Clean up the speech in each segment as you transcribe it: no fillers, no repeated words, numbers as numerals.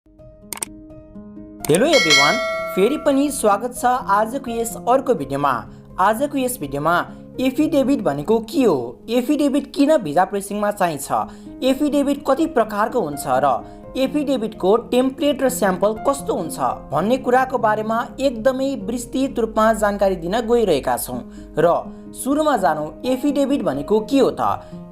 Hello everyone, फेरि पनि स्वागत छ आजको यस अर्को भिडियोमा। आजको यस भिडियोमा एफिडेभिट भनेको के हो, एफिडेभिट किन भिजा प्रोसेसिङमा चाहिन्छ, एफिडेभिट कति प्रकारको हुन्छ र एफिडेभिटको टेम्प्लेट र स्याम्पल कस्तो हुन्छ भन्ने कुराको बारेमा एकदमै विस्तृत रूपमा जानकारी दिन गइरहेका छौँ। र सुरुमा जानौँ, एफिडेभिट भनेको के हो त?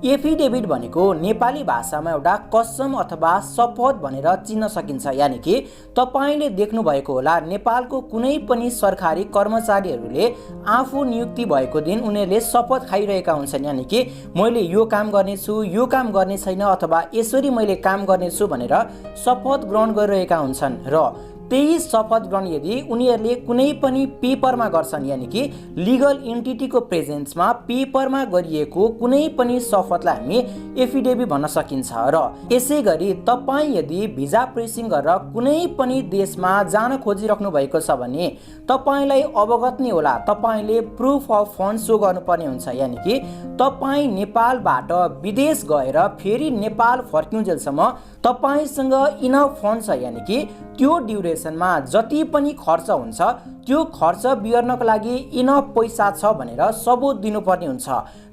एफिडेभिट भनेको नेपाली भाषामा एउटा कसम अथवा शपथ भनेर चिन्न सकिन्छ। यानि कि तपाईले देख्नु भएको होला, नेपालको कुनै पनि सरकारी कर्मचारीहरूले आफू नियुक्ति भएको दिन उनीहरूले शपथ खाइरहेका हुन्छन्। यानि कि मैले यो काम गर्नेछु, यो काम गर्ने छैन, अथवा यसरी मैले काम गर्नेछु भनेर शपथ ग्रहण गरिरहेका हुन्छन्। र त्यही शपथ ग्रहण यदि उनीहरूले कुनै पनि पेपरमा गर्छन्, यानि कि लिगल एन्टिटीको प्रेजेन्समा पेपरमा गरिएको कुनै पनि शपथलाई हामी एफिडेभिट भन्न सकिन्छ। र यसै गरी तपाईँ यदि भिजा प्रोसेसिङ गरेर कुनै पनि देशमा जान खोजिराख्नु भएको छ भने तपाईँलाई अवगत नै होला, तपाईँले प्रुफ अफ फन्ड सो गर्नुपर्ने हुन्छ। यानि कि तपाईँ नेपालबाट विदेश गएर फेरि नेपाल फर्किनुन्जेलसम्म तपाईसँग इनफ फन्ड छ, यानि कि त्यो ड्युरेसनमा जति पनि खर्च हुन्छ त्यो खर्च बिहोर्नको लागि इनफ पैसा छ भनेर सबुत दिनुपर्ने हुन्छ।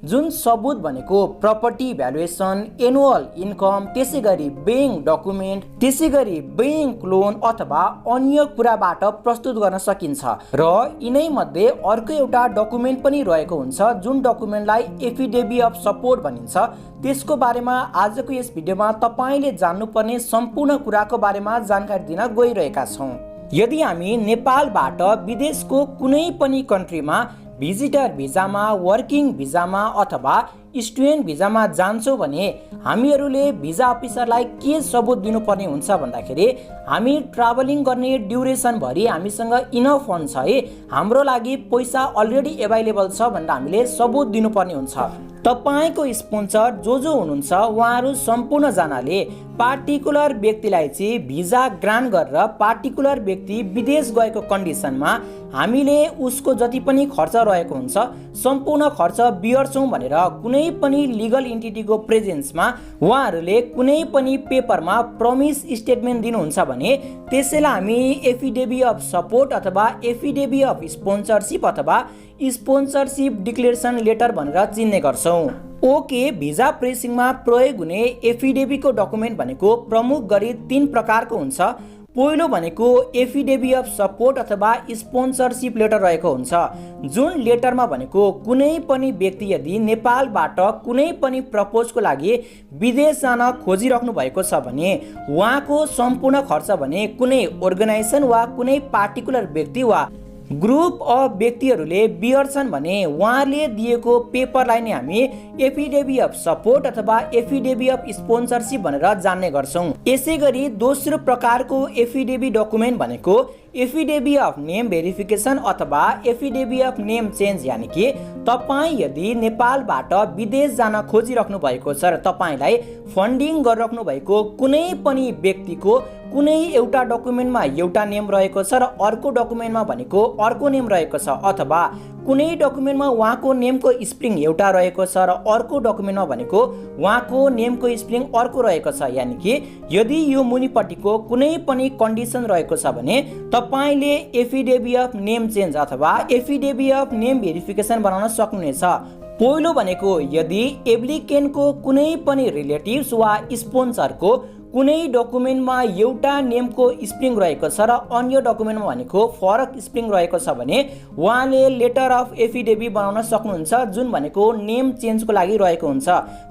जुन सबुत भनेको प्रपर्टी भ्यालुएसन, एनुअल इन्कम, त्यसै गरी ब्याङ्क डकुमेन्ट, त्यसै गरी ब्याङ्क लोन अथवा अन्य कुराबाट प्रस्तुत गर्न सकिन्छ। र यिनै मध्ये अर्को एउटा डकुमेन्ट पनि रहेको हुन्छ जुन डकुमेन्टलाई एफिडेभिट अफ सपोर्ट भनिन्छ। त्यसको बारेमा आजको यस भिडियोमा तपाईले जान्नुपर्ने सम्पूर्ण कुराको बारेमा जानकारी दिन गइरहेका छौँ। यदि हामी नेपालबाट विदेशको कुनै पनि कन्ट्रीमा भिजिटर भिजामा, वर्किङ भिजामा अथवा स्टुडेन्ट भिजामा जान्छौँ भने हामीहरूले भिजा अफिसरलाई के सबुत दिनुपर्ने हुन्छ भन्दाखेरि हामी ट्राभलिङ गर्ने ड्युरेसनभरि हामीसँग इनफ फन्ड छ है, हाम्रो लागि पैसा अलरेडी एभाइलेबल छ भनेर हामीले सबुत दिनुपर्ने हुन्छ। तपाईको स्पोन्सर जो हुनुहुन्छ उहाँहरू सम्पूर्णजनाले पार्टिकुलर व्यक्तिलाई चाहिँ भिजा ग्रान्ट गरेर पार्टिकुलर व्यक्ति विदेश गएको कन्डिसनमा हामीले उसको जति पनि खर्च रहेको हुन्छ सम्पूर्ण खर्च बिहोर्छौँ भनेर कुनै पनि लिगल एन्टिटीको प्रेजेन्समा उहाँहरूले कुनै पनि पेपरमा प्रमिस स्टेटमेन्ट दिनुहुन्छ भने त्यसैलाई हामी एफिडेभिट अफ सपोर्ट अथवा एफिडेभिट अफ स्पोन्सरसिप अथवा स्पोन्सरसिप डिक्लेरेसन लेटर भनेर चिन्ने गर्छौँ। ओके, भिजा प्रोसेसिङमा प्रयोग हुने एफिडेभिटको डकुमेन्ट भनेको प्रमुख गरी 3 प्रकारको हुन्छ। पहिलो भनेको एफिडेभिट अफ सपोर्ट अथवा स्पोन्सरसिप लेटर रहेको हुन्छ। जुन लेटरमा भनेको कुनै पनि व्यक्ति यदि नेपालबाट कुनै पनि प्रपोजको लागि विदेश जान खोजिराख्नु भएको छ भने उहाँको सम्पूर्ण खर्च भने कुनै अर्गनाइजेसन वा कुनै पार्टिकुलर व्यक्ति वा ग्रुप अफ व्यक्तिहरूले बिहोर्छन् भने उहाँले दिएको पेपरलाई नै हामी एफिडेभिट अफ सपोर्ट अथवा एफिडेभिट अफ स्पोन्सरसिप भनेर जान्ने गर्छौँ। यसै गरी दोस्रो प्रकारको एफिडेभिट डकुमेन्ट भनेको एफिडेभिट अफ नेम भेरिफिकेसन अथवा एफिडेभिट अफ नेम चेन्ज। यानि कि तपाईँ यदि नेपालबाट विदेश जान खोजिराख्नु भएको छ र तपाईँलाई फन्डिङ गरिराख्नु भएको कुनै पनि व्यक्तिको कुनै एउटा डकुमेन्टमा एउटा नेम रहेको छ र अर्को डकुमेन्टमा भनेको अर्को नेम रहेको छ, अथवा कुनै डकुमेन्टमा उहाँको नेमको स्पेलिङ एउटा रहेको छ र अर्को डकुमेन्टमा भनेको उहाँको नेमको स्पेलिङ अर्को रहेको छ। यानि कि यदि यो मुनिपट्टिको कुनै पनि कन्डिसन रहेको छ भने तपाईले एफिडेभिट अफ नेम चेन्ज अथवा एफिडेभिट अफ नेम भेरिफिकेसन बनाउन सक्नुहुनेछ। पहिलो भनेको यदि एप्लिकेन्टको कुनै पनि रिलेटिभ्स वा स्पोन्सरको कुनै डकुमेन्टमा एउटा नेमको स्पेलिङ रहेको छ र अन्य डकुमेन्टमा भनेको फरक स्पेलिङ रहेको छ भने उहाँले लेटर अफ एफिडेभिट बनाउन सक्नुहुन्छ जुन भनेको नेम चेन्जको लागि रहेको हुन्छ।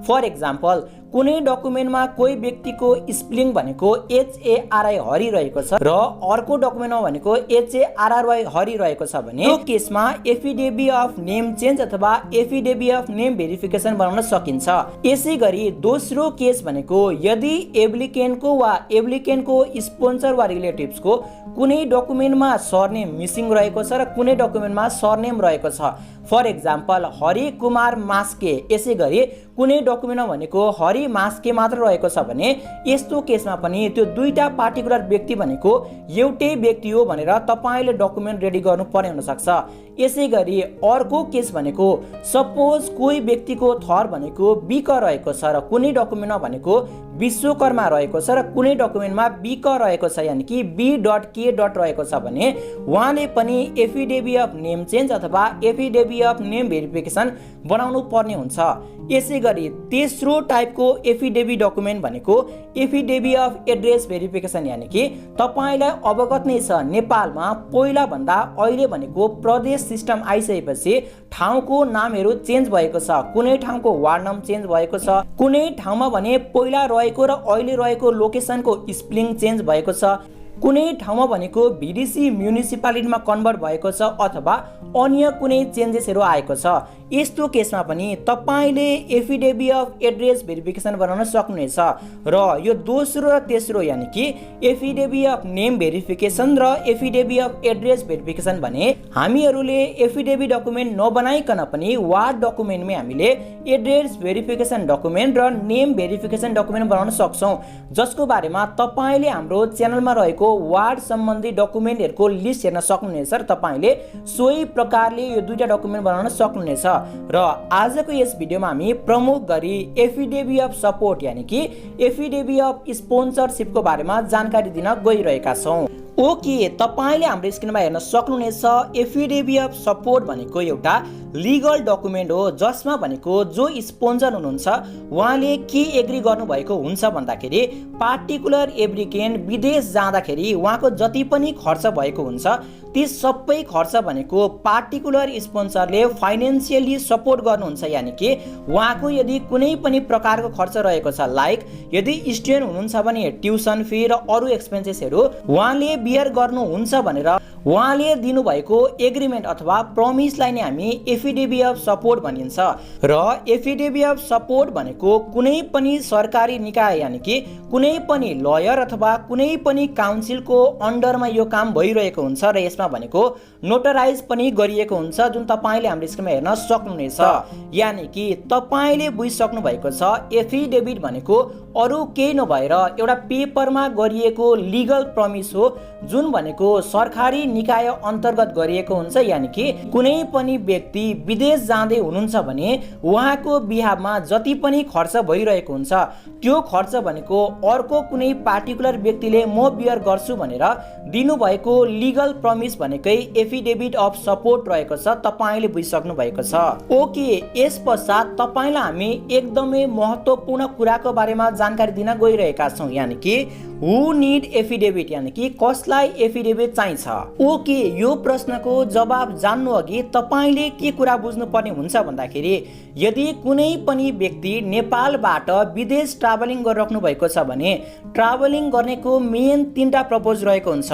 फर एक्जाम्पल, कुनै डकुमेन्टमा कोही व्यक्तिको स्पेलिङ भनेको HARI हरि रहेको छ र अर्को डकुमेन्टमा भनेको HARRY हरि रहेको छ भने त्यो केसमा एफिडेभिट अफ नेम चेन्ज अथवा एफिडेभिट अफ नेम भेरिफिकेसन बनाउन सकिन्छ। यसै गरी दोस्रो केस भनेको यदि एप्लिकेन्टको वा एप्लिकेन्टको स्पोन्सर वा रिलेटिभ्सको कुनै डकुमेन्टमा सरनेम मिसिङ रहेको छ र कुनै डकुमेन्टमा सरनेम रहेको छ। फर एक्जाम्पल, हरि कुमार मास्के, यसै गरी कुनै डकुमेन्टमा भनेको हरि मास्के मात्र रहेको छ भने यस्तो केसमा पनि त्यो दुईटा पार्टिकुलर व्यक्ति भनेको एउटै व्यक्ति हो भनेर तपाईले डकुमेन्ट रेडी गर्नुपर्ने हुन सक्छ। यसै गरी अर्को केस भनेको सपोज कोही व्यक्तिको थर भनेको बिक रहेको छ र कुनै डकुमेन्टमा भनेको विश्वकर्मा रहेको छ र कुनै डकुमेन्टमा बिक रहेको छ, यानि कि B.K. रहेको छ भने उहाँले पनि एफिडेभिट अफ नेम चेन्ज अथवा एफिडेभिट अफ नेम भेरिफिकेसन बनाउनु पर्ने हुन्छ। यसै गरी तेस्रो टाइपको एफिडेभिट डकुमेन्ट भनेको एफिडेभिट अफ एड्रेस भेरिफिकेसन, यानि कि तपाईँलाई अवगत नै छ नेपालमा पहिला भन्दा अहिले भनेको प्रदेश सिस्टम आइसकेपछि ठाउँको नामहरू चेन्ज भएको छ, कुनै ठाउँको वार्ड नाम चेन्ज भएको छ, कुनै ठाउँमा भने पहिला रहेको र अहिले रहेको लोकेसनको स्पेलिङ चेन्ज भएको छ, कुनै ठाउँमा भनेको VDC म्युनिसिपालिटीमा कन्भर्ट भएको छ अथवा अन्य कुनै चेन्जेसहरू आएको छ। यस्तो केसमा पनि तपाईले एफिडेभिट अफ एड्रेस भेरिफिकेसन बनाउन सक्नुहुनेछ र यो दोस्रो र तेस्रो यानि कि एफिडेभिट अफ नेम भेरिफिकेसन र एफिडेभिट अफ एड्रेस भेरिफिकेसन भने हामीहरूले एफिडेभिट डकुमेन्ट नबनाइकन पनि वार्ड डकुमेन्टमै हामीले एड्रेस भेरिफिकेसन डकुमेन्ट र नेम भेरिफिकेसन डकुमेन्ट बनाउन सक्छौं, जसको बारेमा तपाईले हाम्रो च्यानलमा रहेको वार्ड सम्बन्धी डकुमेन्टहरुको लिस्ट हेर्न सक्नुहुनेछ र तपाईले सोही प्रकारले यो दुईटा डकुमेन्ट बनाउन सक्नुहुनेछ। र आजको यस भिडियोमा हामी प्रमुख गरी एफिडेभिट अफ सपोर्ट यानि कि एफिडेभिट अफ स्पोन्सरशिपको बारेमा जानकारी दिन गइरहेका छौं। ओके, तपाईले हाम्रो स्क्रिनमा हेर्न सक्नुहुनेछ एफिडेभिट अफ सपोर्ट भनेको एउटा लिगल डकुमेन्ट हो जसमा भनेको जो स्पोन्सर हुनुहुन्छ उहाँले के एग्री गर्नुभएको हुन्छ भन्दाखेरि पार्टिकुलर एप्लिकेन्ट विदेश जाँदाखेरि उहाँको जति पनि खर्च भएको हुन्छ ती सबै खर्च भनेको पार्टिकुलर स्पोन्सरले फाइनान्शियली सपोर्ट गर्नुहुन्छ, यानि कि उहाँको यदि कुनै पनि प्रकारको खर्च रहेको छ, लाइक यदि स्टुडेन्ट हुनुहुन्छ भने ट्युसन फी र अरू एक्सपेन्सेसहरू उहाँले बियर गर्नुहुन्छ भनेर उहाँले दिनुभएको एग्रिमेन्ट अथवा प्रमिसलाई नै हामी एफिडेभिट अफ सपोर्ट भनिन्छ। र एफिडेभिट अफ सपोर्ट भनेको कुनै पनि सरकारी निकाय यानि कि कुनै पनि लयर अथवा कुनै पनि काउन्सिलको अन्डरमा यो काम भइरहेको हुन्छ र यसमा भनेको नोटराइज पनि गरिएको हुन्छ, जुन तपाईले हाम्रो स्क्रिनमा हेर्न सक्नुहुनेछ। यानि कि तपाईले बुझिसक्नु भएको छ एफिडेभिट भनेको अरु केही नभएर एउटा पेपरमा गरिएको लिगल प्रमिस हो जुन भनेको सरकारी निकाय अन्तर्गत गरिएको हुन्छ, यानि कि कुनै पनि व्यक्ति विदेश जाँदै हुनुहुन्छ भने उहाँको बिहाफमा जति पनि खर्च भइरहेको हुन्छ त्यो खर्च भनेको अर्को कुनै पार्टिकुलर व्यक्तिले म बियर गर्छु भनेर दिनुभएको लिगल प्रमिस भनेकै एफिडेभिट अफ सपोर्ट रहेको छ, तपाईले बुझिसक्नु भएको छ। ओके, यसपश्चात तपाईलाई हामी एकदमै महत्त्वपूर्ण कुराको बारेमा जानकारी दिन गइरहेका छौं, यानि कि हु नीड एफिडेभिट, यानि कि कसलाई एफिडेभिट चाहिन्छ। ओके, यो प्रश्नको जवाब जान्नु अघि तपाईले के कुरा बुझ्नु पर्ने हुन्छ भन्दाखेरि यदि कुनै पनि व्यक्ति नेपालबाट विदेश ट्राभलिङ गरिराख्नु भएको छ भने ट्राभलिङ गर्नेको मेन तीनटा पर्पज रहेको हुन्छ।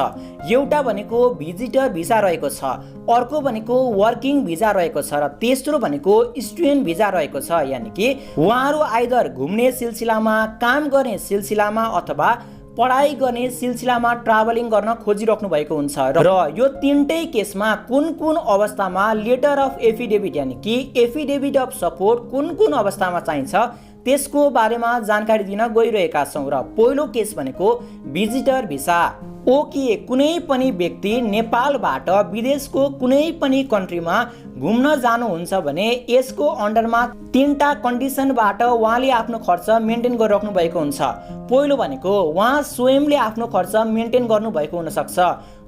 एउटा भनेको भिजिटर भिसा रहेको छ, अर्को भनेको वर्किङ भिजा रहेको छ र तेस्रो भनेको स्टुडेन्ट भिजा रहेको छ, यानि कि उहाँहरू आइदर घुम्ने सिलसिलामा, काम गर्ने सिलसिलामा अथवा पढाइ गर्ने सिलसिलामा ट्राभलिङ गर्न खोजिराख्नु भएको हुन्छ। र यो तीनटै केसमा कुन कुन अवस्थामा लेटर अफ एफिडेभिट यानि कि एफिडेभिट अफ सपोर्ट कुन कुन अवस्थामा चाहिन्छ त्यसको बारेमा जानकारी दिन गइरहेका छौं। र पहिलो केस भनेको भिजिटर भिसा। ओके, कुनै पनि व्यक्ति नेपालबाट विदेशको कुनै पनि कन्ट्रीमा घुम्न जानुहुन्छ भने यसको अन्डरमा तीनटा कन्डिसनबाट उहाँले आफ्नो खर्च मेन्टेन गरिराख्नु भएको हुन्छ। पहिलो भनेको उहाँ स्वयंले आफ्नो खर्च मेन्टेन गर्नु भएको हुन सक्छ,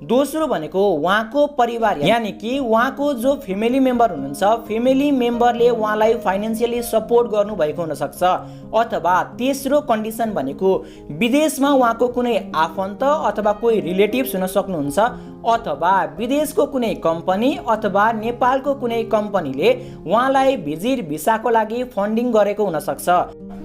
दोस्रो भनेको उहाँको परिवार यानि कि उहाँको जो फ्यामिली मेम्बर हुनुहुन्छ फ्यामिली मेम्बरले उहाँलाई फाइनान्शियली सपोर्ट गर्नु भएको हुन सक्छ, अथवा तेस्रो कन्डिसन भनेको विदेशमा उहाँको कुनै आफन्त अथवा कोही रिलेटिभ्स हुन सक्नुहुन्छ, अथवा विदेशको कुनै कम्पनी अथवा नेपालको कुनै कम्पनीले उहाँलाई भिजिट भिसाको लागि फन्डिङ गरेको हुन सक्छ।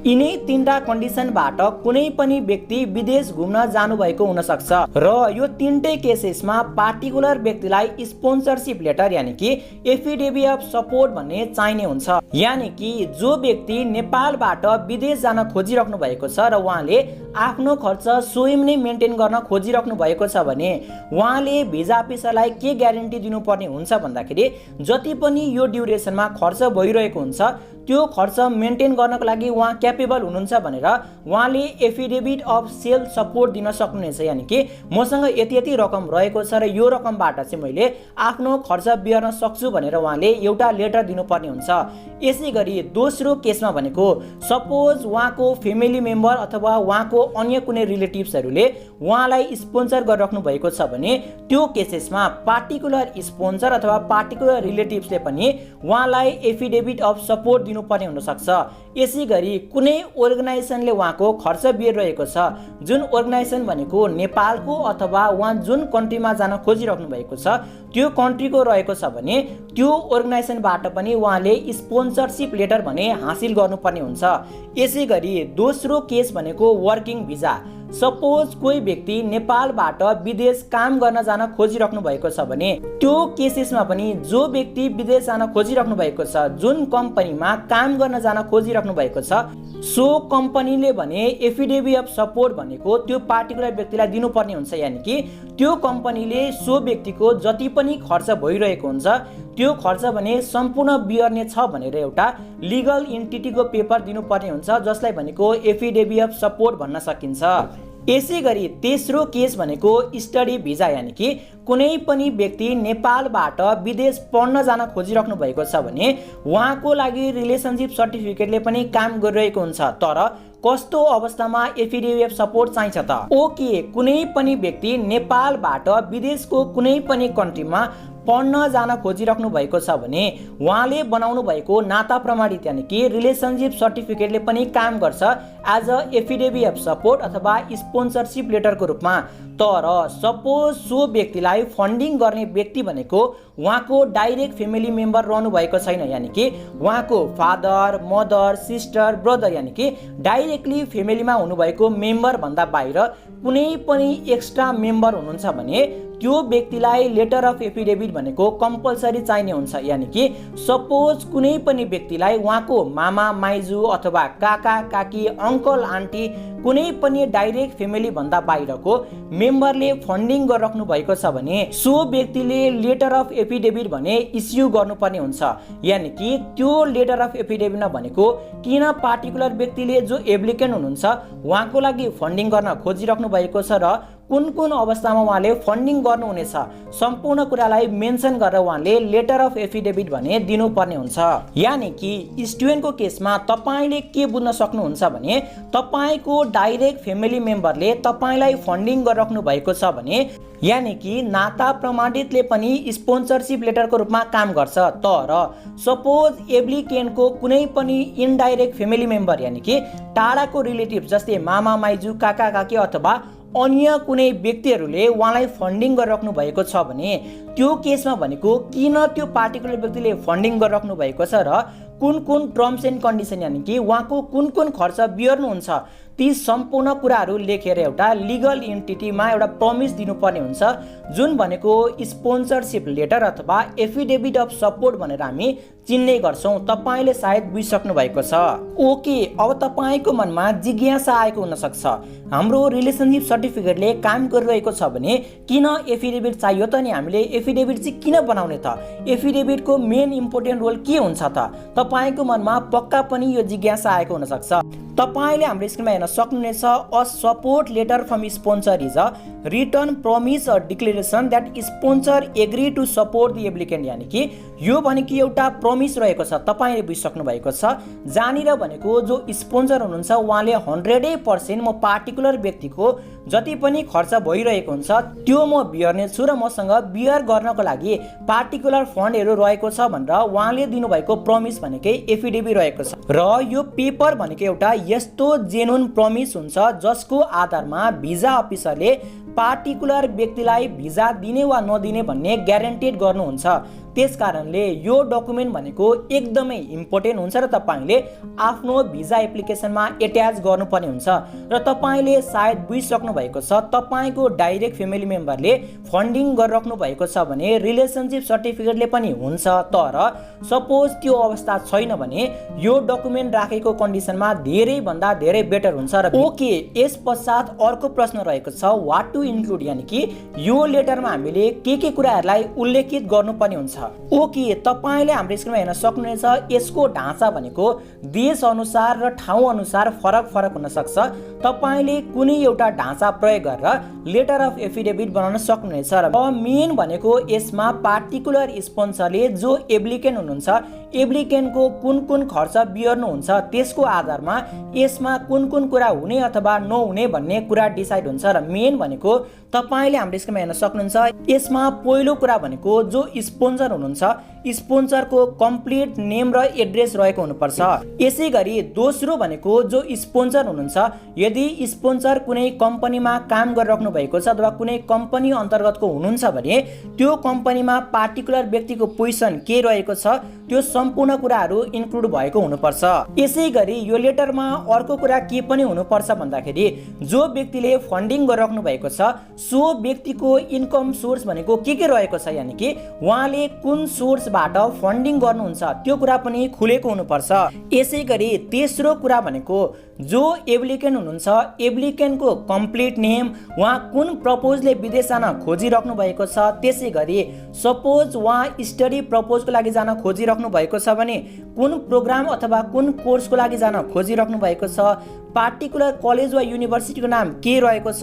यिनै तीनटा कन्डिसनबाट कुनै पनि व्यक्ति विदेश घुम्न जानुभएको हुन सक्छ र यो तीनटै केसेसमा पार्टिकुलर व्यक्तिलाई स्पोन्सरशिप लेटर यानि कि एफिडेभिट अफ सपोर्ट भन्ने चाहिने हुन्छ। यानि कि जो व्यक्ति नेपालबाट विदेश जान खोजिराख्नु भएको छ र उहाँले आफ्नो खर्च स्वयं नै मेन्टेन गर्न खोजिराख्नु भएको छ भने उहाँले भिजा अफिसरलाई के ग्यारेन्टी दिनुपर्ने हुन्छ भन्दाखेरि जति पनि यो ड्युरेसनमा खर्च भइरहेको हुन्छ त्यो खर्च मेन्टेन गर्नको लागि उहाँ क्यापेबल हुनुहुन्छ भनेर उहाँले एफिडेभिट अफ सेल्फ सपोर्ट दिन सक्नुहुनेछ। यानि कि मसँग यति रकम रहेको छ र यो रकमबाट चाहिँ मैले आफ्नो खर्च बिहोर्न सक्छु भनेर उहाँले एउटा लेटर दिनुपर्ने हुन्छ। यसै गरी दोस्रो केसमा भनेको सपोज उहाँको फ्यामिली मेम्बर अथवा उहाँको अन्य कुनै रिलेटिभ्सहरूले उहाँलाई स्पोन्सर गरिराख्नु भएको छ भने त्यो केसेसमा पार्टिकुलर स्पोन्सर अथवा पार्टिकुलर रिलेटिभ्सले पनि उहाँलाई एफिडेभिट अफ सपोर्ट दिनुपर्ने हुनसक्छ। यसै गरी कुनै अर्गनाइजेसनले उहाँको खर्च बिहोरिरहेको छ, जुन अर्गनाइजेसन भनेको नेपालको अथवा उहाँ जुन कन्ट्रीमा जान खोजिराख्नु भएको छ त्यो कन्ट्रीको रहेको छ भने त्यो अर्गनाइजेसनबाट पनि उहाँले स्पोन्सरसिप लेटर भने हासिल गर्नुपर्ने हुन्छ। यसै गरी दोस्रो केस भनेको वर्किङ भिजा। सपोज कोही व्यक्ति नेपालबाट विदेश काम गर्न जान खोजिराख्नु भएको छ भने त्यो केसेसमा पनि जो व्यक्ति विदेश जान खोजिराख्नु भएको छ, जुन कम्पनीमा काम गर्न जान खोजिराख्नु भएको छ, सो कम्पनीले भने एफिडेभिट अफ सपोर्ट भनेको त्यो पार्टिकुलर व्यक्तिलाई दिनुपर्ने हुन्छ। यानि कि त्यो कम्पनीले सो व्यक्तिको जति पनि खर्च भइरहेको हुन्छ त्यो खर्च भने सम्पूर्ण बिहोर्ने छ भनेर एउटा लिगल एन्टिटीको पेपर दिनुपर्ने हुन्छ, जसलाई भनेको एफिडेभिट अफ सपोर्ट भन्न सकिन्छ। यसै गरी तेस्रो केस भनेको स्टडी भिजा। यानि कि कुनै पनि व्यक्ति नेपालबाट विदेश पढ्न जान खोजिराख्नु भएको छ भने उहाँको लागि रिलेसनसिप सर्टिफिकेटले पनि काम गरिरहेको हुन्छ, तर कस्तो अवस्थामा एफिडेभिट अफ सपोर्ट चाहिन्छ त? ओके, कुनै पनि व्यक्ति नेपालबाट विदेशको कुनै पनि कन्ट्रीमा पढ्न जान खोजिराख्नु भएको छ भने उहाँले बनाउनु भएको नाता प्रमाणित यानि कि रिलेसनसिप सर्टिफिकेटले पनि काम गर्छ as a affidavit of support अथवा स्पोन्सरसिप लेटरको रूपमा। तर सपोज सो व्यक्तिलाई फन्डिङ गर्ने व्यक्ति भनेको उहाँको डाइरेक्ट फ्यामिली मेम्बर रहनु भएको छैन, यानि कि उहाँको फादर, मदर, सिस्टर, ब्रदर यानि कि डाइरेक्टली फ्यामिलीमा हुनुभएको मेम्बर भन्दा बाहिर कुनै पनि एक्स्ट्रा मेम्बर हुनुहुन्छ भने त्यो व्यक्तिलाई लेटर अफ एफिडेभिट भनेको कम्पलसरी चाहिने हुन्छ। यानि कि सपोज कुनै पनि व्यक्तिलाई उहाँको मामा, माइजू अथवा काका, काकी, अङ्कल, आन्टी कुनै पनि डाइरेक्ट फ्यामिली भन्दा बाहिरको मेम्बरले फन्डिङ गरिराख्नु भएको छ भने सो व्यक्तिले लेटर अफ एफिडेभिट भने इस्यु गर्नुपर्ने हुन्छ। यानि कि त्यो लेटर अफ एफिडेभिटमा भनेको किन पार्टिकुलर व्यक्तिले जो एप्लिकेन्ट हुनुहुन्छ उहाँको लागि फन्डिङ गर्न खोजिराख्नु भएको छ र कुन कुन अवस्थामा उहाँले फन्डिङ गर्नुहुनेछ सम्पूर्ण कुरालाई मेन्सन गरेर उहाँले लेटर अफ एफिडेभिट भने दिनुपर्ने हुन्छ। यानि कि स्टुडेन्टको केसमा तपाईले के बुझ्न सक्नुहुन्छ भने तपाईको डाइरेक्ट फ्यामिली मेम्बरले तपाईलाई फन्डिङ गरिराख्नु भएको छ भने यानि कि नाता प्रमाणितले पनि स्पोन्सरसिप लेटरको रूपमा काम गर्छ। तर सपोज एप्लिकेन्टको कुनै पनि इनडाइरेक्ट फ्यामिली मेम्बर यानि कि टाढाको रिलेटिभ जस्तै मामा, माइजू, काका, काकी अथवा अन्य कुनै व्यक्तिहरूले उहाँलाई फन्डिङ गरिराख्नु भएको छ भने त्यो केसमा भनेको किन त्यो पार्टिकुलर व्यक्तिले फन्डिङ गरिराख्नु भएको छ र कुन कुन टर्म्स एन्ड कन्डिसन यानि कि उहाँको कुन कुन खर्च बिहोर्नुहुन्छ ती सम्पूर्ण कुराहरू लेखेर एउटा लिगल एन्टिटीमा एउटा प्रमिस दिनुपर्ने हुन्छ, जुन भनेको स्पोन्सरसिप लेटर अथवा एफिडेभिट अफ सपोर्ट भनेर हामी चिन्ने गर्छौँ। तपाईले सायद बुझिसक्नु भएको छ। ओके, अब तपाईको मनमा जिज्ञासा आएको हुन सक्छ, हाम्रो रिलेसनसिप सर्टिफिकेटले काम गरिरहेको छ भने किन एफिडेभिट चाहियो त? नि हामीले एफिडेभिट चाहिँ किन बनाउने त? एफिडेभिटको मेन इम्पोर्टेन्ट रोल के हुन्छ त? तपाईको मनमा पक्का पनि यो जिज्ञासा आएको हुन सक्छ। तपाईले हाम्रो स्क्रिनमा हेर्न सक्नुहुनेछ, a support letter from sponsor is a return promise or declaration that sponsor agree to support the applicant. यानि कि यो भनेको एउटा प्रमिस रहेको छ, तपाईले बुझिसक्नु भएको छ। जहाँनिर भनेको जो स्पोन्सर हुनुहुन्छ उहाँले 100% म पार्टिकुलर व्यक्तिको जति पनि खर्च भइरहेको हुन्छ त्यो म बिहोर्ने छु र मसँग बिहोर गर्नको लागि पार्टिकुलर फन्डहरू रहेको छ भनेर उहाँले दिनुभएको प्रमिस भनेकै एफिडेभिट रहेको छ। र यो पेपर भनेको एउटा यस्तो जेन्युन प्रमिस हुन्छ जसको आधारमा भिजा अफिसरले पार्टिकुलर व्यक्तिलाई भिजा दिने वा नदिने भन्ने ग्यारेन्टेड गर्नुहुन्छ। त्यसकारणले यो डकुमेन्ट भनेको एकदमै इम्पोर्टेन्ट हुन्छ र तपाईले आफ्नो भिजा एप्लिकेसनमा एट्याच गर्नुपर्ने हुन्छ। र तपाईले सायद बुझिसक्नु भएको छ, तपाईको डाइरेक्ट फ्यामिली मेम्बरले फन्डिङ गरिराख्नु भएको छ भने रिलेसनसिप सर्टिफिकेटले पनि हुन्छ। तर सपोज त्यो अवस्था छैन भने यो डकुमेन्ट राखेको कन्डिसनमा धेरै भन्दा धेरै बेटर हुन्छ। र ओके, यस पश्चात अर्को प्रश्न रहेको छ, व्हाट टु इन्क्लुड, यानि कि यो लेटरमा हामीले के कुराहरूलाई उल्लेखित गर्नुपर्ने हुन्छ। ओके, तपाईले हाम्रो स्क्रिनमा हेर्न सक्नुहुनेछ यसको ढाँचा भनेको देश अनुसार र ठाउँ अनुसार फरक फरक हुन सक्छ। तपाईले कुनै एउटा ढाँचा प्रयोग गरेर लेटर अफ एफिडेभिट बनाउन सक्नुहुनेछ र मेन भनेको यसमा पार्टिकुलर स्पोन्सरले जो एप्लिकेन्ट हुनुहुन्छ एप्लिकेन्टको कुन कुन खर्च बिहोर्नुहुन्छ त्यसको आधारमा यसमा कुन कुन कुरा हुने अथवा नहुने भन्ने कुरा डिसाइड हुन्छ र मेन भनेको तपाईले हाम्रो स्क्रिनमा हेर्न सक्नुहुन्छ यसमा पहिलो कुरा भनेको जो स्पोन्सर हुनुहुन्छ स्पोन्सरको कम्प्लिट नेम र एड्रेस रहेको हुनुपर्छ। यसैगरी दोस्रो भनेको जो स्पोन्सर हुनुहुन्छ यदि स्पोन्सर कुनै कम्पनीमा काम गरिराख्नु भएको छ अथवा कुनै कम्पनी अन्तर्गतको हुनुहुन्छ भने त्यो कम्पनीमा पार्टिकुलर व्यक्तिको पोजिसन के रहेको छ त्यो सम्पूर्ण कुराहरू इन्क्लुड भएको हुनुपर्छ। यसैगरी यो लेटरमा अर्को कुरा के पनि हुनुपर्छ भन्दाखेरि जो व्यक्तिले फन्डिङ गरिराख्नु भएको छ सो व्यक्तिको इन्कम सोर्स भनेको के रहेको छ, यानि कि उहाँले कुन सोर्सबाट फन्डिङ गर्नुहुन्छ त्यो कुरा पनि खुलेको हुनुपर्छ। यसैगरी तेस्रो कुरा भनेको जो एप्लिकेन्ट हुनुहुन्छ एप्लिकेन्टको कम्प्लिट नेम, उहाँ कुन प्रपोजले विदेश जान खोजिराख्नु भएको छ, त्यसैगरी सपोज उहाँ स्टडी प्रपोजको लागि जान खोजिराख्नु भएको छ भने कुन प्रोग्राम अथवा कुन कोर्सको लागि जान खोजिराख्नु भएको छ, पार्टिकुलर कलेज वा युनिभर्सिटीको नाम के रहेको छ,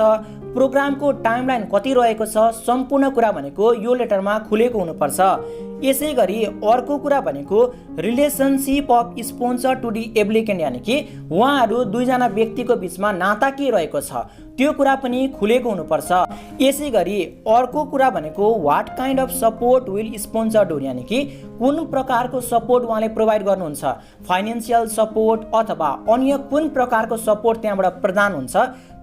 प्रोग्रामको टाइमलाइन कति रहेको छ, सम्पूर्ण कुरा भनेको यो लेटरमा खुलेको हुनुपर्छ। यसैगरी अर्को कुरा भनेको relationship of sponsor to the applicant, यानि कि उहाँहरू दुईजना व्यक्तिको बिचमा नाता के रहेको छ त्यो कुरा पनि खुलेको हुनुपर्छ। यसैगरी अर्को कुरा भनेको what kind of support will sponsor do, यानि कि कुन प्रकारको सपोर्ट उहाँले प्रोभाइड गर्नुहुन्छ, फाइनेन्सियल सपोर्ट अथवा अन्य कुन प्रकारको सपोर्ट त्यहाँबाट प्रदान हुन्छ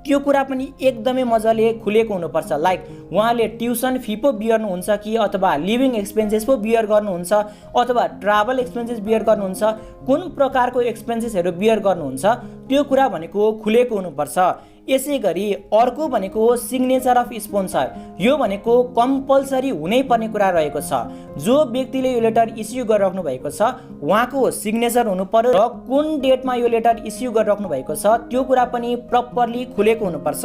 त्यो कुरा पनि एकदमै मजाले खुलेको हुनुपर्छ। लाइक उहाँले ट्युसन फी पो बिहोर्नुहुन्छ कि अथवा लिभिङ एक्सपेन्सेस पो बिहोर गर्नुहुन्छ अथवा ट्राभल एक्सपेन्सेस बिहोर गर्नुहुन्छ, कुन प्रकारको एक्सपेन्सेसहरू बिहोर गर्नुहुन्छ त्यो कुरा भनेको खुलेको हुनुपर्छ। यसैगरी अर्को भनेको सिग्नेचर अफ स्पोन्सर, यो भनेको कम्पलसरी हुनै पर्ने कुरा रहेको छ। जो व्यक्तिले यो लेटर इस्यु गरिराख्नु भएको छ उहाँको सिग्नेचर हुनु पर्यो र कुन डेटमा यो लेटर इस्यु गरिराख्नु भएको छ त्यो कुरा पनि प्रपरली खुलेको हुनुपर्छ।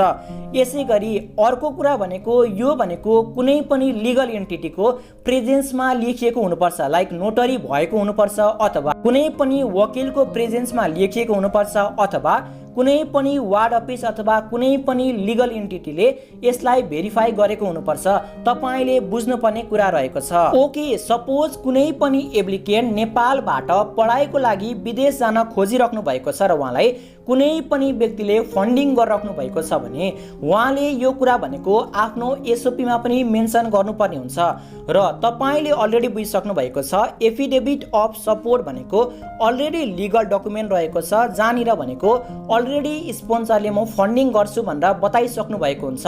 यसैगरी अर्को कुरा भनेको यो भनेको कुनै पनि लिगल एन्टिटीको प्रेजेन्समा लेखिएको हुनुपर्छ, लाइक नोटरी भएको हुनुपर्छ अथवा कुनै पनि वकिलको प्रेजेन्समा लेखिएको हुनुपर्छ अथवा कुनै पनि वार्ड अफिस अथवा कुनै पनि लिगल एन्टिटीले यसलाई भेरिफाई गरेको हुनुपर्छ। तपाईले बुझ्नुपर्ने कुरा रहेको छ। ओके, सपोज कुनै पनि एप्लिकेन्ट नेपालबाट पढाइको लागि विदेश जान खोजिराख्नु भएको छ र उहाँलाई कुनै पनि व्यक्तिले फन्डिङ गरिराख्नु भएको छ भने उहाँले यो कुरा भनेको आफ्नो एसओपीमा पनि मेन्सन गर्नुपर्ने हुन्छ र तपाईले अलरेडी बुझिसक्नु भएको छ एफिडेभिट अफ सपोर्ट भनेको अलरेडी लिगल डकुमेन्ट रहेको छ जहाँनिर भनेको अलरेडी स्पोन्सरले म फन्डिङ गर्छु भनेर बताइसक्नु भएको हुन्छ।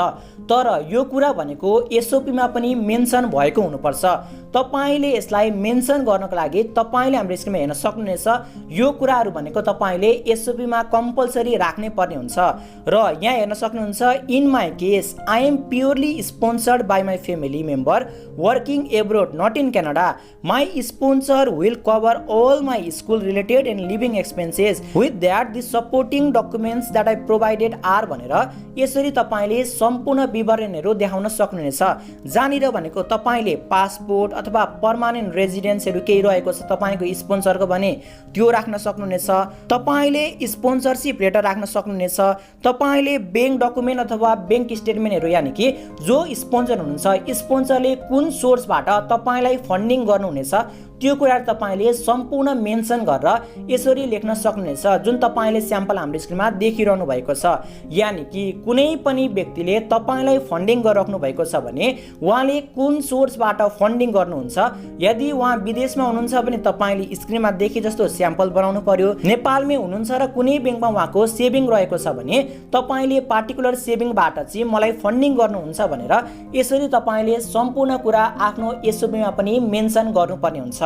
तर यो कुरा भनेको एसओपीमा पनि मेन्सन भएको हुनुपर्छ। तपाईले यसलाई मेन्सन गर्नको लागि तपाईले हाम्रो स्क्रिनमा हेर्न सक्नुहुनेछ यो कुराहरू भनेको तपाईले एसओपीमा कम्पलसरी राख्नै पर्ने हुन्छ। र यहाँ हेर्न सक्नुहुन्छ in my case I am purely sponsored by my family member working abroad not in Canada, my sponsor will cover all my school related and living expenses with that the supporting documents that I provided are भनेर यसरी तपाईले सम्पूर्ण विवरणहरू देखाउन सक्नुहुनेछ। जहाँनिर भनेको तपाईले पासपोर्ट अथवा पर्मानेन्ट रेजिडेन्सहरू केही रहेको छ तपाईको स्पोन्सरको भने त्यो राख्न सक्नुहुनेछ। तपाईले स्पोन्सरशिप लेटर राख्न सक्नुहुनेछ। तपाईले बैंक डकुमेन्ट अथवा बैंक स्टेटमेन्टहरू, यानि कि जो स्पोन्सर हुनुहुन्छ स्पोन्सरले कुन सोर्सबाट तपाईलाई फन्डिङ गर्नुहुनेछ त्यो कुरा तपाईले सम्पूर्ण मेन्सन गरेर यसरी लेख्न सक्नुहुनेछ जुन तपाईले स्याम्पल हाम्रो स्क्रिनमा देखिरहनु भएको छ। यानि कि कुनै पनि व्यक्तिले तपाईलाई फन्डिङ गरिराख्नु भएको छ भने उहाँले कुन सोर्सबाट फन्डिङ गर्नुहुन्छ, यदि उहाँ विदेशमा हुनुहुन्छ भने तपाईले स्क्रिनमा देखि जस्तो स्याम्पल बनाउनु पर्यो, नेपालमै हुनुहुन्छ र कुनै बैंकमा उहाँको सेभिङ रहेको छ भने तपाईले पार्टिकुलर सेभिङबाट चाहिँ मलाई फन्डिङ गर्नुहुन्छ भनेर यसरी तपाईले सम्पूर्ण कुरा आफ्नो एसओपीमा पनि मेन्सन गर्नुपर्ने हुन्छ।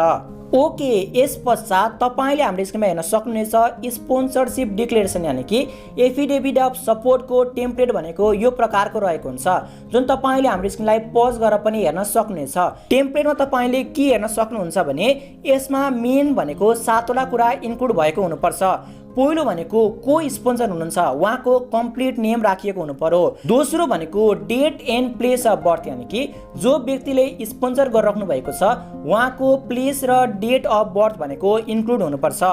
ओके, यस पश्चात तपाईले हाम्रो स्क्रिनमा हेर्न सक्नुहुनेछ स्पोन्सरशिप डिक्लेरेसन, यानि कि एफिडेभिट अफ सपोर्टको टेम्प्लेट भनेको यो प्रकारको रहेको हुन्छ जुन तपाईले हाम्रो स्क्रिनलाई पज गरेर पनि हेर्न सक्नुहुनेछ। टेम्प्लेटमा तपाईले के हेर्न सक्नुहुन्छ भने यसमा मेन भनेको 7 वटा कुरा इन्क्लुड भएको हुनुपर्छ। पहिलो भनेको को स्पोन्सर हुनुहुन्छ उहाँको कम्प्लिट नेम राखिएको हुनु पर्यो। दोस्रो भनेको date and place of birth, यानि कि जो व्यक्तिले स्पोन्सर गरिराख्नु भएको छ उहाँको प्लेस र डेट अफ बर्थ भनेको इन्क्लुड हुनुपर्छ।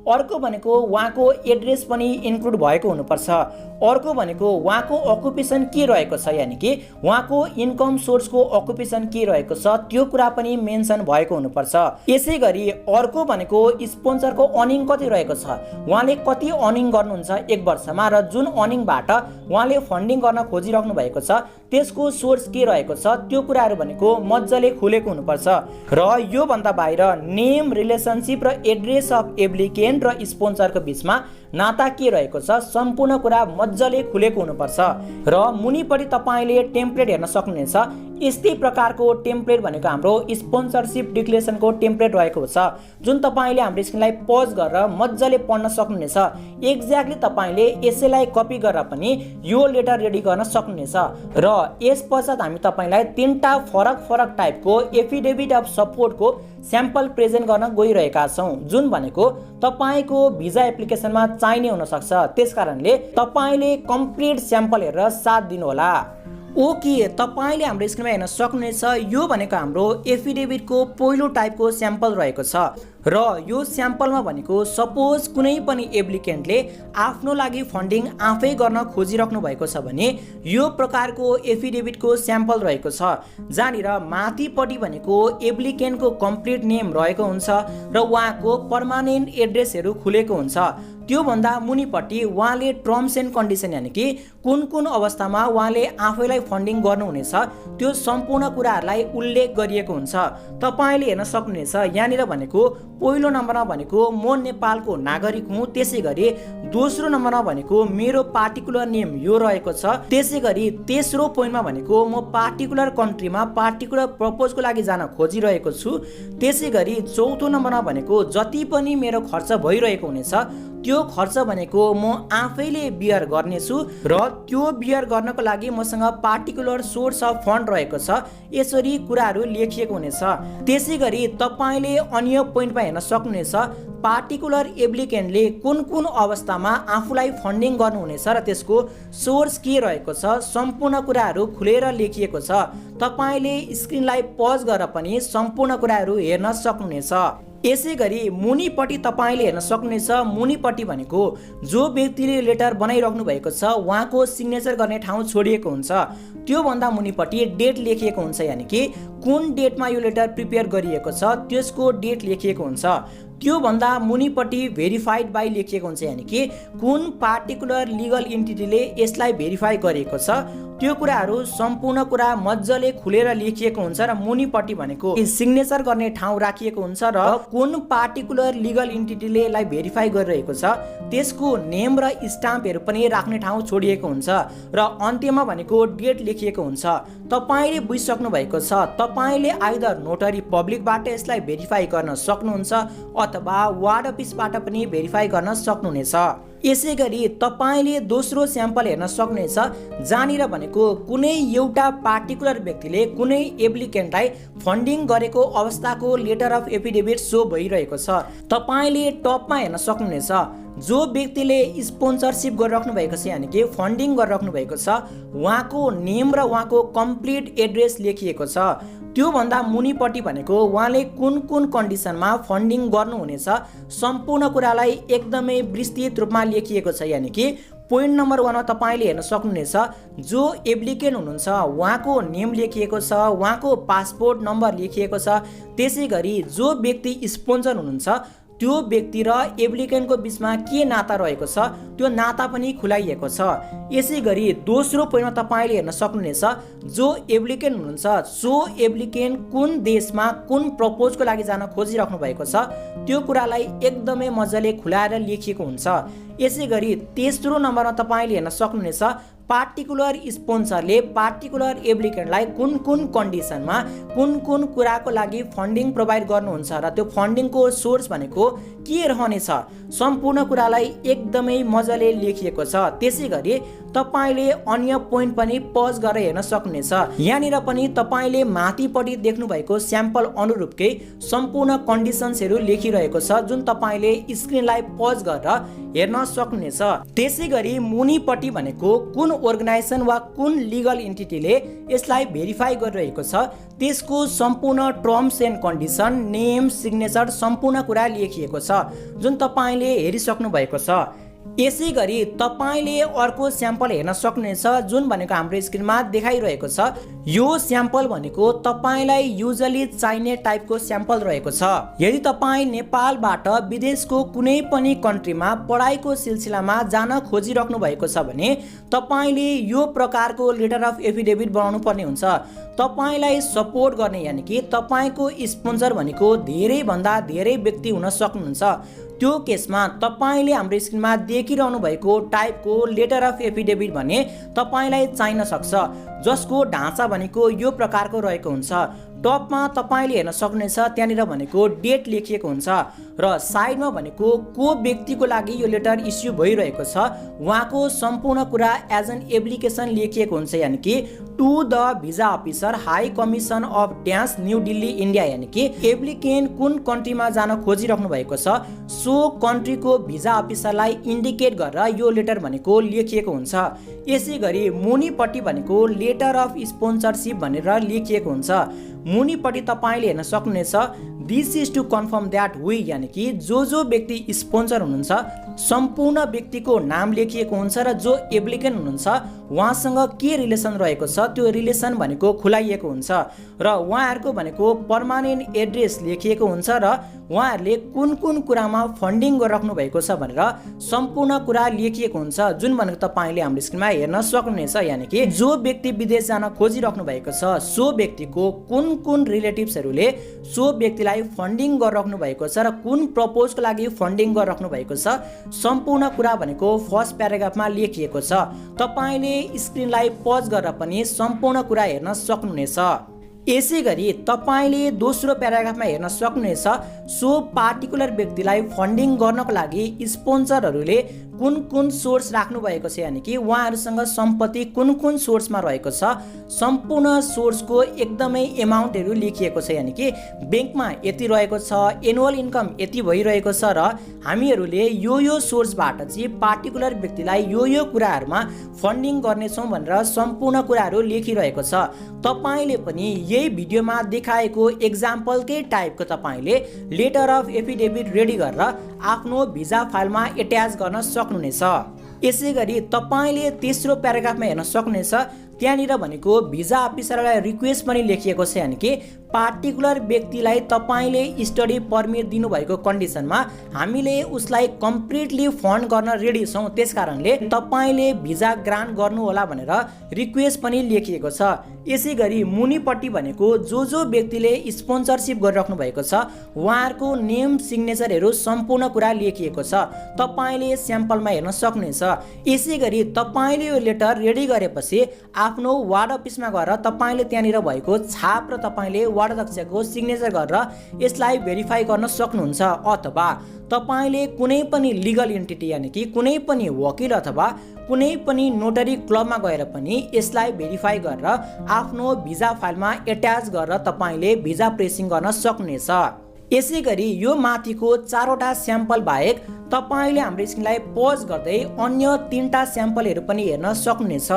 अर्को भनेको उहाँको एड्रेस पनि इन्क्लुड भएको हुनुपर्छ। अर्को भनेको उहाँको अकुपेसन के रहेको छ, यानि कि उहाँको इन्कम सोर्सको अकुपेसन के रहेको छ त्यो कुरा पनि मेन्सन भएको हुनुपर्छ। यसै गरी अर्को भनेको स्पोन्सरको अर्निङ कति रहेको छ, उहाँले कति अर्निङ गर्नुहुन्छ एक वर्षमा र जुन अर्निङबाट उहाँले फन्डिङ गर्न खोजिराख्नु भएको छ त्यसको सोर्स के रहेको छ त्यो कुराहरू भनेको मजाले खुलेको हुनुपर्छ। र यो भन्दा बाहिर नेम, रिलेसनसिप र एड्रेस अफ एप्लिकेन्ट र स्पोन्सरको बीचमा नाता के रहेको छ सम्पूर्ण कुरा मजाले खुलेको हुनुपर्छ। र मुनिपट्टि तपाईले टेम्प्लेट हेर्न सक्नुहुनेछ। यस्तै प्रकारको टेम्प्लेट भनेको हाम्रो स्पोन्सरसिप डिक्लेरेसनको टेम्प्लेट रहेको छ, जुन तपाईले हाम्रो स्क्रिनलाई पज गरेर मजाले पढ्न सक्नुहुनेछ। एक्ज्याक्टली तपाईले यसैलाई कपी गरेर पनि यो लेटर रेडी गर्न सक्नुहुनेछ। र यस पश्चात हामी तपाईलाई तीनटा फरक टाइपको एफिडेभिट अफ सपोर्टको स्याम्पल प्रेजेन्ट गर्न गइरहेका छौं, जुन भनेको तपाईको भिजा एप्लिकेसनमा चाहिने हुन सक्छ। त्यसकारणले तपाईले कम्प्लिट स्याम्पल हेरेर साथ दिनुहोला। ओके, तपाईले हाम्रो स्क्रिनमा हेर्न सक्नुहुनेछ। यो भनेको हाम्रो एफिडेभिटको पहिलो टाइपको स्याम्पल रहेको छ। र यो स्याम्पलमा भनेको सपोज कुनै पनि एप्लिकेन्टले आफ्नो लागि फन्डिङ आफै गर्न खोजिराख्नु भएको छ भने यो प्रकारको एफिडेभिटको स्याम्पल रहेको छ, जहाँनिर माथिपट्टि भनेको एप्लिकेन्टको कम्प्लिट नेम रहेको हुन्छ र उहाँको पर्मानेन्ट एड्रेसहरू खुलेको हुन्छ। त्योभन्दा मुनिपट्टि उहाँले टर्म्स एन्ड कन्डिसन, यानि कि कुन अवस्थामा उहाँले आफैलाई फन्डिङ गर्नुहुनेछ त्यो सम्पूर्ण कुराहरूलाई उल्लेख गरिएको हुन्छ। तपाईले हेर्न सक्नुहुनेछ यहाँनिर भनेको पहिलो नम्बरमा भनेको म नेपालको नागरिक हुँ, त्यसै गरी दोस्रो नम्बरमा भनेको मेरो पार्टिकुलर नेम यो रहेको छ, त्यसै गरी तेस्रो पोइन्टमा भनेको म पार्टिकुलर कन्ट्रीमा पार्टिकुलर पर्पजको लागि जान खोजिरहेको छु, त्यसै गरी चौथो नम्बरमा भनेको जति पनि मेरो खर्च भइरहेको हुनेछ त्यो खर्च भनेको म आफैले बियर गर्नेछु र त्यो बियर गर्नको लागि मसँग पार्टिकुलर सोर्स अफ फन्ड रहेको छ। यसरी कुराहरू लेखिएको हुनेछ। त्यसै गरी तपाईले अन्य पोइन्टमा हेर्न सक्नुहुनेछ पार्टिकुलर एप्लिकेन्टले कुन अवस्थामा आफूलाई फन्डिङ गर्नुहुनेछ र त्यसको सोर्स के रहेको छ सम्पूर्ण कुराहरू खुलेर लेखिएको छ। तपाईले स्क्रिनलाई पज गरेर पनि सम्पूर्ण कुराहरू हेर्न सक्नुहुनेछ। यसै गरी मुनिपट्टि तपाईले हेर्न सक्नुहुनेछ, मुनिपट्टि भनेको जो व्यक्तिले लेटर बनाइराख्नु भएको छ उहाँको सिग्नेचर गर्ने ठाउँ छोडिएको हुन्छ। त्योभन्दा मुनिपट्टि डेट लेखिएको हुन्छ, यानि कि कुन डेटमा यो लेटर प्रिपेयर गरिएको छ त्यसको डेट लेखिएको हुन्छ। त्योभन्दा मुनिपट्टि भेरिफाइड बाई लेखिएको हुन्छ, यानि कि कुन पार्टिकुलर लिगल इन्टिटीले यसलाई भेरिफाई गरेको छ त्यो कुराहरू सम्पूर्ण कुरा मजाले खुलेर लेखिएको हुन्छ। र मुनिपट्टि भनेको सिग्नेचर गर्ने ठाउँ राखिएको हुन्छ र कुन पार्टिकुलर लिगल इन्टिटीले यसलाई भेरिफाई गरिरहेको छ त्यसको नेम र स्टाम्पहरू पनि राख्ने ठाउँ छोडिएको हुन्छ। र अन्त्यमा भनेको डेट लेखिएको हुन्छ। तपाईले बुझिसक्नु भएको छ, तपाईले आइदर नोटरी पब्लिकबाट यसलाई भेरिफाई गर्न सक्नुहुन्छ अथवा वार्ड अफिसबाट पनि भेरिफाई गर्न सक्नुहुनेछ। यसै गरी तपाईले दोस्रो स्याम्पल हेर्न सक्नुहुनेछ, जहाँनिर भनेको कुनै एउटा पार्टिकुलर व्यक्तिले कुनै एप्लिकेन्टलाई फन्डिङ गरेको अवस्थाको लेटर अफ एफिडेभिट सो भइरहेको छ। तपाईले टपमा हेर्न सक्नुहुनेछ जो व्यक्तिले स्पोन्सरसिप गरिराख्नु भएको छ, यानि कि फन्डिङ गरिराख्नु भएको छ उहाँको नेम र उहाँको कम्प्लिट एड्रेस लेखिएको छ। त्योभन्दा मुनिपट्टि भनेको उहाँले कुन कन्डिसनमा फन्डिङ गर्नुहुनेछ सम्पूर्ण कुरालाई एकदमै विस्तृत रूपमा लेखिएको छ। यानि कि पोइन्ट नम्बर 1 मा तपाईले हेर्न सक्नुहुनेछ जो एप्लिकेन्ट हुनुहुन्छ उहाँको नेम लेखिएको छ, उहाँको पासपोर्ट नम्बर लेखिएको छ, त्यसै गरी जो व्यक्ति स्पोन्सर हुनुहुन्छ त्यो व्यक्ति र एप्लिकेन्टको बीचमा के नाता रहेको छ त्यो नाता पनि खुलाइएको छ। यसै गरी दोस्रो पोइन्टमा तपाईले हेर्न सक्नुहुनेछ जो एप्लिकेन्ट हुनुहुन्छ सो एप्लिकेन्ट कुन देशमा कुन प्रपोजको लागि जान खोजिराख्नु भएको छ त्यो कुरालाई एकदमै मजाले खुलाएर लेखिएको हुन्छ। यसै गरी तेस्रो नम्बरमा तपाईले हेर्न सक्नुहुनेछ पार्टिकुलर स्पोन्सरले पार्टिकुलर एप्लिकेन्टलाई कुन कुन कन्डिसनमा कुन कुन कुराको लागि फन्डिङ प्रोभाइड गर्नुहुन्छ र त्यो फन्डिङको सोर्स भनेको के रहनेछ, सम्पूर्ण कुरालाई एकदमै मजाले लेखिएको छ। त्यसै गरी तपाईले अन्य पोइन्ट पनि पज गरेर हेर्न सक्नुहुनेछ। यहाँनिर पनि तपाईले माथिपट्टि देख्नु भएको स्याम्पल अनुरूपकै सम्पूर्ण कन्डिसन्सहरू लेखिरहेको छ, जुन तपाईले स्क्रिनलाई पज गरेर हेर्न सक्नुहुनेछ। त्यसै गरी मुनिपट्टि भनेको कुन अर्गनाइजेसन वा कुन लिगल एन्टिटीले यसलाई भेरिफाई गरिरहेको छ त्यसको सम्पूर्ण terms and condition, name, signature सम्पूर्ण कुरा लेखिएको छ, जुन तपाईले हेरिसक्नु भएको छ। यसै गरी तपाईले अर्को स्याम्पल हेर्न सक्नुहुनेछ, जुन भनेको हाम्रो स्क्रिनमा देखाइरहेको छ। यो स्याम्पल भनेको तपाईलाई युजली चाहिने टाइपको स्याम्पल रहेको छ। यदि तपाई नेपालबाट विदेशको कुनै पनि कन्ट्रीमा पढाइको सिलसिलामा जान खोजिराख्नु भएको छ भने तपाईले यो प्रकारको लेटर अफ एफिडेभिट बनाउनु पर्ने हुन्छ। तपाईलाई सपोर्ट गर्ने यानि कि तपाईको स्पोन्सर भनेको धेरै भन्दा धेरै व्यक्ति हुन सक्नुहुन्छ। त्यो केसमा तपाईले हाम्रो स्क्रिनमा देखिरहनु भएको टाइपको लेटर अफ एफिडेभिट भने तपाईलाई चाहिन सक्छ, जसको ढाँचा भनेको यो प्रकारको रहेको हुन्छ। टपमा तपाईले हेर्न सक्नुहुनेछ, त्यहाँनिर भनेको डेट लेखिएको हुन्छ र साइडमा भनेको को व्यक्तिको लागि यो लेटर इस्यु भइरहेको छ उहाँको सम्पूर्ण कुरा एज एन एप्लिकेसन लेखिएको हुन्छ, यानि कि to the visa officer high commission of dance new Delhi India, यानि कि एप्लिकेन्ट कुन कन्ट्रीमा जान खोजिराख्नु भएको छ सो कन्ट्रीको भिजा अफिसरलाई इन्डिकेट गरेर यो लेटर भनेको लेखिएको हुन्छ। यसै गरी मुनिपट्टि भनेको लेटर अफ स्पोन्सरसिप भनेर लेखिएको हुन्छ। मुनिपट्टि तपाईले हेर्न सक्नुहुनेछ, this is to confirm that we, यानि कि जो व्यक्ति स्पोन्सर हुनुहुन्छ सम्पूर्ण व्यक्तिको नाम लेखिएको हुन्छ र जो एप्लिकेन्ट हुनुहुन्छ उहाँसँग के रिलेसन रहेको छ त्यो रिलेसन भनेको खुलाइएको हुन्छ र उहाँहरूको भनेको पर्मानेन्ट एड्रेस लेखिएको हुन्छ र उहाँहरूले कुन कुन कुरामा फन्डिङ गरिराख्नु भएको छ भनेर सम्पूर्ण कुरा लेखिएको हुन्छ, जुन भनेको तपाईले हाम्रो स्क्रिनमा हेर्न सक्नुहुनेछ। यानि कि जो व्यक्ति विदेश जान खोजिराख्नु भएको छ सो व्यक्तिको कुन कुन रिलेटिभ्सहरूले सो व्यक्तिलाई फन्डिङ गरिराख्नु भएको छ र कुन प्रपोजको लागि फन्डिङ गरिराख्नु भएको छ सम्पूर्ण कुरा भनेको फर्स्ट प्याराग्राफमा लेखिएको छ। तपाईले स्क्रिनलाई पज गरेर पनि सम्पूर्ण कुरा हेर्न सक्नुहुनेछ। यसै गरी तपाईले दोस्रो प्याराग्राफमा हेर्न सक्नुहुनेछ, सो पार्टिकुलर व्यक्तिलाई फन्डिङ गर्नको लागि स्पोन्सरहरूले कुन कुन सोर्स राख्नु भएको छ, यानि कि उहाँहरूसँग सम्पत्ति कुन कुन सोर्समा रहेको छ सम्पूर्ण सोर्सको एकदमै एमाउन्टहरू लेखिएको छ, यानि कि ब्याङ्कमा यति रहेको छ, एनुअल इन्कम यति भइरहेको छ र हामीहरूले यो सोर्सबाट चाहिँ पार्टिकुलर व्यक्तिलाई यो कुराहरूमा फन्डिङ गर्नेछौँ भनेर सम्पूर्ण कुराहरू लेखिरहेको छ। तपाईले पनि यही भिडियोमा देखाएको एक्जाम्पलकै टाइपको तपाईले लेटर अफ एफिडेभिट रेडी गरेर आफ्नो भिजा फाइलमा एट्याच गर्न सक्नुहुनेछ। यसै गरी तपाईले तेस्रो प्याराग्राफमा हेर्न सक्नुहुनेछ, त्यहाँनिर भनेको भिजा अफिसरलाई रिक्वेस्ट पनि लेखिएको छ, यानि कि पार्टिकुलर व्यक्तिलाई तपाईले स्टडी पर्मिट दिनुभएको कन्डिसनमा हामीले उसलाई कम्प्लिटली फन्ड गर्न रेडी छौँ, त्यसकारणले तपाईले भिजा ग्रान्ट गर्नुहोला भनेर रिक्वेस्ट पनि लेखिएको छ। यसै गरी मुनिपट्टि भनेको जो व्यक्तिले स्पोन्सरसिप गरिराख्नु भएको छ उहाँहरूको नेम, सिग्नेचरहरू सम्पूर्ण कुरा लेखिएको छ, तपाईले स्याम्पलमा हेर्न सक्नुहुनेछ। यसै गरी तपाईले यो लेटर रेडी गरेपछि आफ्नो वार्ड अफिसमा गएर तपाईले त्यहाँनिर भएको छाप र तपाईले वार्ड अध्यक्षको सिग्नेचर गरेर यसलाई भेरिफाई गर्न सक्नुहुन्छ, अथवा तपाईले कुनै पनि लिगल एन्टिटी यानि कि कुनै पनि वकिल अथवा कुनै पनि नोटरी क्लबमा गएर पनि यसलाई भेरिफाई गरेर आफ्नो भिजा फाइलमा एट्याच गरेर तपाईले भिजा प्रेसिङ गर्न सक्नुहुनेछ। यसै गरी यो माथिको चारवटा स्याम्पल बाहेक तपाईले हाम्रो स्क्रिनलाई पज गर्दै अन्य 3टा स्याम्पलहरू पनि हेर्न सक्नुहुनेछ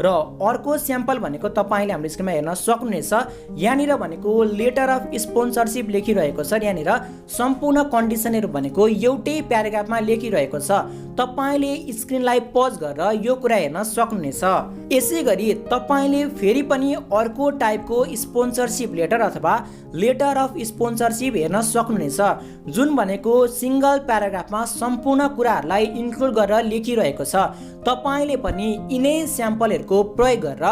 र अर्को स्याम्पल भनेको तपाईले हाम्रो स्क्रिनमा हेर्न सक्नुहुनेछ। यहाँनिर भनेको लेटर अफ स्पोन्सरसिप लेखिरहेको छ, यहाँनिर सम्पूर्ण कन्डिसनहरू भनेको एउटै प्याराग्राफमा लेखिरहेको छ। तपाईले स्क्रिनलाई पज गरेर यो कुरा हेर्न सक्नुहुनेछ। यसै गरी तपाईले फेरि पनि अर्को टाइपको स्पोन्सरसिप लेटर अथवा लेटर अफ स्पोन्सरसिप हेर्न सक्नुहुनेछ, जुन भनेको सिंगल प्याराग्राफमा सम्पूर्ण कुराहरूलाई इन्क्लुड गरेर लेखिरहेको छ। तपाईले पनि यिनै स्याम्पलहरूको प्रयोग गरेर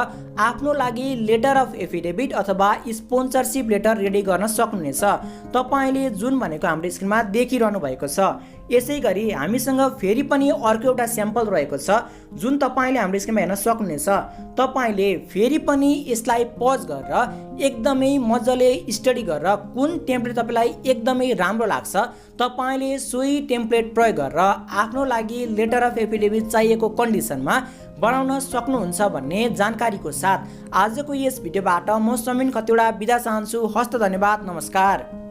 आफ्नो लागि लेटर अफ एफिडेभिट अथवा स्पोन्सरसिप लेटर रेडी गर्न सक्नुहुनेछ। तपाईले जुन भनेको हाम्रो स्क्रिनमा देखिरहनु भएको छ। यसै गरी हामीसँग फेरि पनि अर्को एउटा स्याम्पल रहेको छ जुन तपाईले हाम्रो स्क्रिनमा हेर्न सक्नुहुनेछ। तपाईले फेरि पनि यसलाई पज गरेर एकदमै मजाले स्टडी गरेर कुन टेम्प्लेट तपाईलाई एकदमै राम्रो लाग्छ तपाईले सोही टेम्प्लेट प्रयोग गरेर आफ्नो लागि लेटर अफ एफिडेभिट चाहिएको कन्डिसनमा बनाउन सक्नुहुन्छ भन्ने जानकारीको साथ आजको यस भिडियोबाट म समीन खतिवडा बिदा चाहन्छु। हस्त धन्यवाद, नमस्कार।